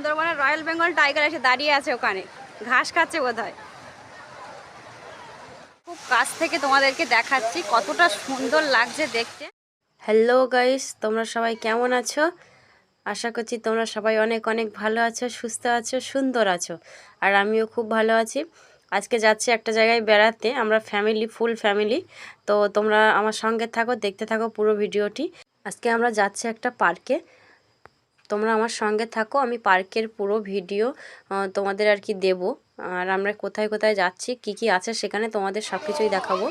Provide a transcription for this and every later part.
সুন্দরবনের royal Bengal tiger এসে দাঁড়িয়ে আছে ওখানে, ঘাস খাচ্ছে বোধহয়। খুব কাছ থেকে তোমাদেরকে দেখাচ্ছি কতটা সুন্দর লাগছে দেখতে। হ্যালো গাইস, তোমরা সবাই কেমন আছো? আশা করছি তোমরা সবাই অনেক অনেক ভালো আছো, সুস্থ আছো, সুন্দর আছো। আর আমিও খুব ভালো আছি। আজকে যাচ্ছি একটা জায়গায় বেড়াতে, আমরা ফ্যামিলি, ফুল ফ্যামিলি। তো তোমরা আমার সঙ্গে থাকো, দেখতে থাকো পুরো ভিডিওটি। আজকে আমরা যাচ্ছি একটা পার্কে, তোমরা আমার সঙ্গে থাকো। আমি পার্কের পুরো ভিডিও তোমাদের আর কি দেবো। আর আমরা কোথায় কোথায় যাচ্ছি, কি কি আছে সেখানে তোমাদের সব কিছুই দেখাবো।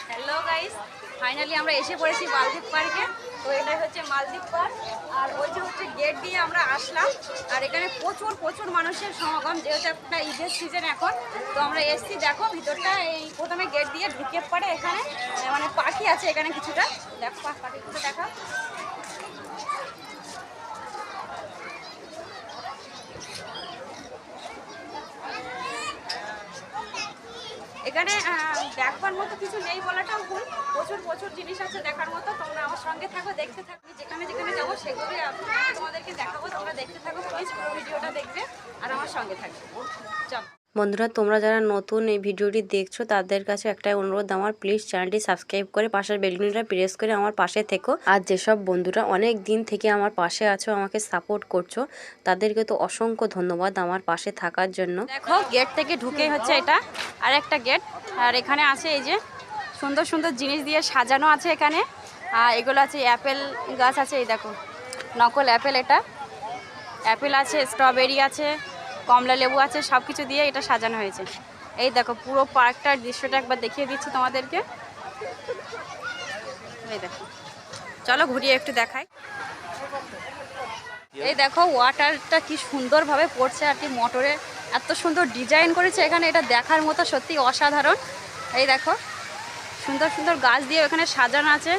হ্যালো গাইস, ফাইনালি আমরা এসে পড়েছি মালদ্বীপ পার্কে। তো এটাই হচ্ছে মালদ্বীপ পার্ক। আর ওই যে হচ্ছে গেট দিয়ে আমরা আসলাম। আর এখানে প্রচুর প্রচুর মানুষের সমাগম, যেহেতু একটা ঈদের সিজন এখন। তো আমরা এসছি, দেখো ভিতরটা। এই প্রথমে গেট দিয়ে ঢুকে পড়ে এখানে মানে পাখি আছে এখানে কিছুটা, দেখো পাখিগুলো দেখা। এখানে দেখবার মতো কিছু নেই বলাটাও ভুল, প্রচুর প্রচুর জিনিস আছে দেখার মতো। তোমরা আমার সঙ্গে থাকো, দেখতে থাকো। যেখানে যেখানে যাবো সেগুলোই তোমাদেরকে দেখাবো। তোমরা দেখতে থাকো, প্লিজ পুরো ভিডিওটা দেখবে আর আমার সঙ্গে থাকবে। চল বন্ধুরা, তোমরা যারা নতুন এই ভিডিওটি দেখছো তাদের কাছে একটাই অনুরোধ আমার, প্লিজ চ্যানেলটি সাবস্ক্রাইব করে পাশের বেলুনটা প্রেস করে আমার পাশে থেকো। আর যেসব বন্ধুরা অনেক দিন থেকে আমার পাশে আছো, আমাকে সাপোর্ট করছো, তাদেরকে তো অসংখ্য ধন্যবাদ আমার পাশে থাকার জন্য। দেখো গেট থেকে ঢুকে হচ্ছে এটা আর একটা গেট। আর এখানে আছে এই যে সুন্দর সুন্দর জিনিস দিয়ে সাজানো আছে এখানে। আর এগুলো আছে অ্যাপেল গাছ আছে, এই দেখো নকল অ্যাপেল। এটা অ্যাপেল আছে, স্ট্রবেরি আছে, কমলা লেবু আছে, সব কিছু দিয়ে এটা সাজানো হয়েছে। এই দেখো পুরো পার্কটার দৃশ্যটা একবার দেখিয়ে দিচ্ছি তোমাদেরকে। এই দেখো, চলো ঘুরিয়ে একটু দেখাই। এই দেখো ওয়াটারটা কি সুন্দরভাবে পড়ছে আর কি, মোটরে এত সুন্দর ডিজাইন করেছে এখানে, এটা দেখার মতো সত্যি অসাধারণ। এই দেখো সুন্দর সুন্দর গাছ দিয়ে এখানে সাজানো আছে।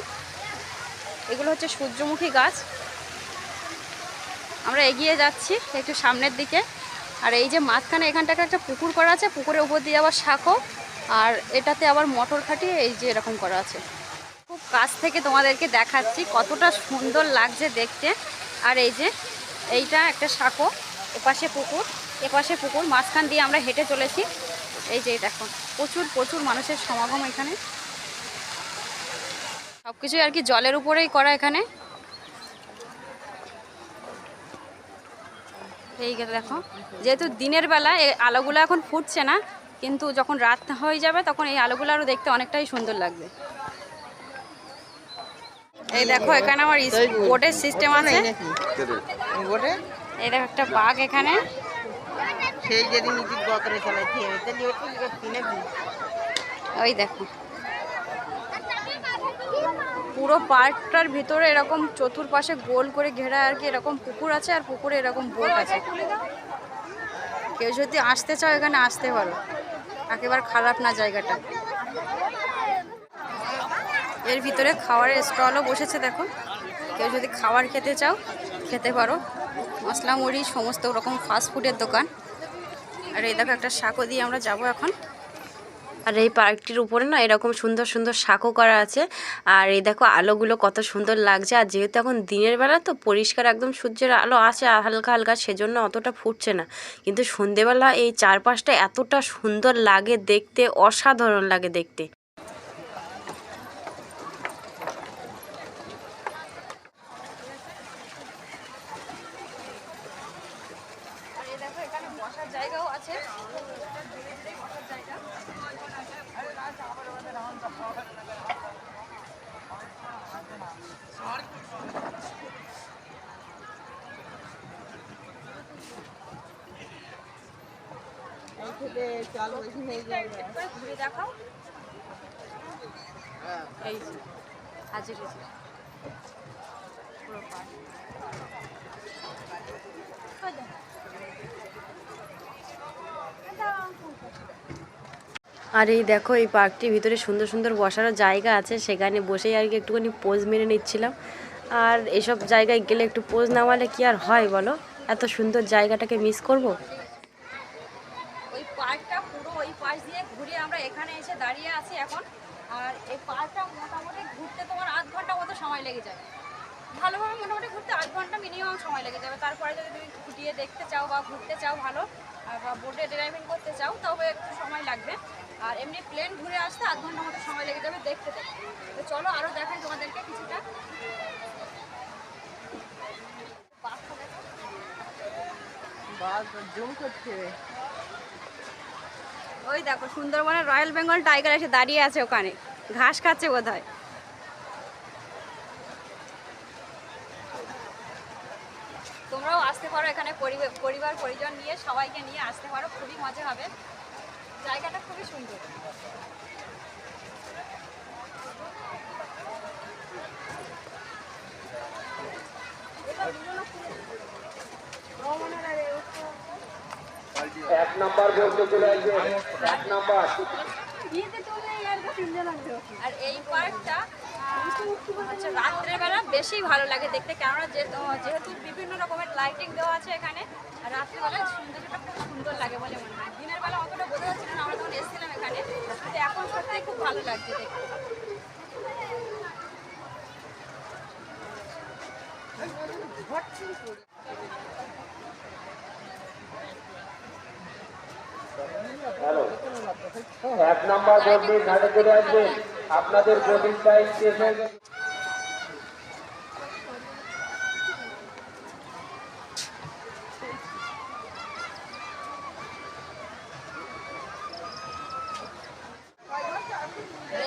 এগুলো হচ্ছে সূর্যমুখী গাছ। আমরা এগিয়ে যাচ্ছি একটু সামনের দিকে। আর এই যে মাঝখানে এখানটাকে একটা পুকুর করা আছে, পুকুরের উপর দিয়ে আবার শাঁখো, আর এটাতে আবার মোটর খাটিয়ে এই যে এরকম করা আছে। খুব কাছ থেকে তোমাদেরকে দেখাচ্ছি কতটা সুন্দর লাগছে দেখতে। আর এই যে এইটা একটা শাঁখো, এপাশে পুকুর, এপাশে পুকুর, মাঝখান দিয়ে আমরা হেঁটে চলেছি। এই যে দেখো প্রচুর প্রচুর মানুষের সমাগম এখানে। সব কিছুই আর কি জলের উপরেই করা এখানে। এই দেখো, যেহেতু দিনের বেলা এই আলোগুলো এখন ফুটছে না, কিন্তু যখন রাত হয়ে যাবে তখন এই আলোগুলো আরও দেখতে অনেকটাই সুন্দর লাগবে। এই দেখো এখানে আমার বোটের সিস্টেম আছে। এই দেখো একটা বাঘ এখানে। ওই দেখো পুরো পার্কটার ভিতরে এরকম চতুর্পাশে গোল করে ঘেরা আর কি, এরকম পুকুর আছে আর পুকুরে এরকম বোট আছে। কেউ যদি আসতে চাও এখানে আসতে পারো, একেবারে খারাপ না জায়গাটা। এর ভিতরে খাবারের স্টলও বসেছে, দেখো কেউ যদি খাবার খেতে চাও খেতে পারো। মশলা মুড়ি সমস্ত রকম ফাস্টফুডের দোকান। আর এই দেখো একটা শাঁখো দিয়ে আমরা যাব এখন। আর এই পার্কটির উপরে না এরকম সুন্দর সুন্দর শাঁখো করা আছে। আর এই দেখো আলোগুলো কত সুন্দর লাগছে। আর যেহেতু এখন দিনের বেলা তো পরিষ্কার একদম সূর্যের আলো আছে হালকা হালকা, সেজন্য অতটা ফুটছে না। কিন্তু সন্ধেবেলা এই চারপাশটা এতটা সুন্দর লাগে দেখতে, অসাধারণ লাগে দেখতে। দেখো এখানে বসার জায়গাও আছে। ঘুরে দেখাও। এই হাজির পুরো পার্ক। আর এই দেখো এই পার্কটির ভিতরে সুন্দর সুন্দর বসারও জায়গা আছে, সেখানে বসেই আর কি একটুখানি পোজ মেরে নিচ্ছিলাম। আর এসব জায়গায় গেলে একটু পোজ নামালে কি আর হয় বলো, এত সুন্দর জায়গাটাকে মিস করব? ওই পার্কটা পুরো ওই পাশ দিয়ে ঘুরে আমরা এখানে এসে দাঁড়িয়ে আছি এখন। আর এই পার্কটা মোটামুটি ঘুরতে তোমার আধ ঘন্টা মতো সময় লেগে যাবে। ভালোভাবে মোটামুটি ঘুরতে 8 ঘন্টা মিনিমাম সময় লেগে যাবে। তারপরে যদি তুমি ঘুরিয়ে দেখতে চাও বা ঘুরতে চাও ভালো বা বোটে ড্রাইভিং করতে চাও তবে একটু সময় লাগবে। আর এমনি প্লেন ঘুরে আসতে 8 ঘন্টার মতো সময় লেগে যাবে দেখতে দেখতে। তো চলো আরও দেখাই তোমাদেরকে কিছুটা। জুম করছে। ওই দেখো সুন্দরবনের রয়্যাল বেঙ্গল টাইগার এসে দাঁড়িয়ে আছে ওখানে, ঘাস খাচ্ছে বোধহয়। তোমরাও আসতে পারো এখানে, পরিবার পরিজন নিয়ে সবাইকে নিয়ে আসতে পারো, খুবই মজা হবে। জায়গাটা খুবই সুন্দর। এক নাম্বার বলতে চলে আসবে, এক নাম্বার। আর এই পার্কটা হচ্ছে রাত্রেবেলা বেশি ভালো লাগে দেখতে, কেননা যেহেতু বিভিন্ন রকমের লাইটিং দেওয়া আছে এখানে, আর রাত্রেবেলা সৌন্দর্যটা খুব সুন্দর লাগে বলে মনে হয়। দিনের বেলা অতটা বোঝা যাচ্ছিল না, আমরা যখন এসেছিলাম এখানে, কিন্তু এখন সত্যিই খুব ভালো লাগছে দেখতে। হ্যালো, এক নাম্বার বলতে ঘাটে চলে আসবে, আপনাদের বোর্ডিং টাইম শেষ হয়ে গেছে।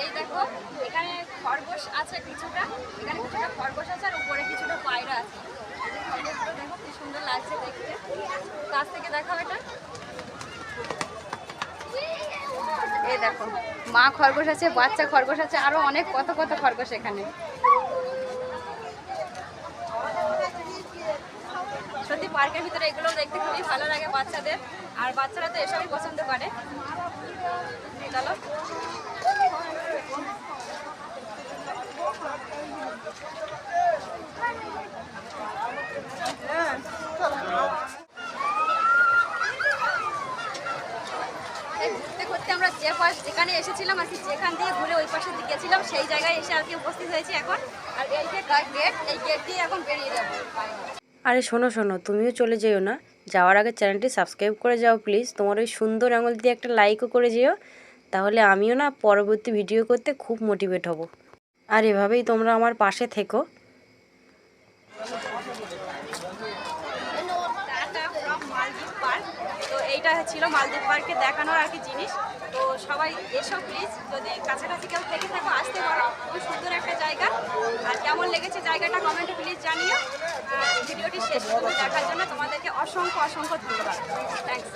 এই দেখো এখানে খরগোশ আছে কিছুটা, এখানে কিছুটা খরগোশ আছে আর উপরে কিছুটা পায়রা আছে। খরগোশগুলো দেখো কি সুন্দর লাগছে দেখতে, কাছ থেকে দেখাও এটা। এই দেখো মা খরগোশ আছে, বাচ্চা খরগোশ আছে, আরো অনেক কত কত খরগোশ এখানে। সত্যি পার্কের ভিতরে এগুলো দেখতে খুবই ভালো লাগে বাচ্চাদের, আর বাচ্চারা তো এসবই পছন্দ করে। চলো ঘুরতে ঘুরতে আমরা যেখানে এসেছিলাম আর কি, যেখান দিয়ে ঘুরে ওই পাশে গেছিলাম সেই জায়গায় এসে আর কি উপস্থিত হয়েছি এখন। আর এই যে গেট, এই গেট দিয়ে এখন বেরিয়ে যাবো। আরে শোনো শোনো, তুমিও চলে যেও না, যাওয়ার আগে চ্যানেলটি সাবস্ক্রাইব করে যাও প্লিজ। তোমার ওই সুন্দর আঙুল দিয়ে একটা লাইকও করে যেও, তাহলে আমিও না পরবর্তী ভিডিও করতে খুব মোটিভেট হব। আর এভাবেই তোমরা আমার পাশে থেকো। তো এইটা ছিল মালদ্বীপ পার্কে দেখানোর আর কি জিনিস। তো সবাই এসো প্লিজ, যদি কাছাকাছি কেউ থেকে থাকো আসতে পারো, খুব সুন্দর একটা জায়গা। আর কেমন লেগেছে জায়গাটা কমেন্টে প্লিজ জানিও। ভিডিওটি শেষ পর্যন্ত দেখার জন্য তোমাদেরকে অসংখ্য অসংখ্য ধন্যবাদ। থ্যাংকস।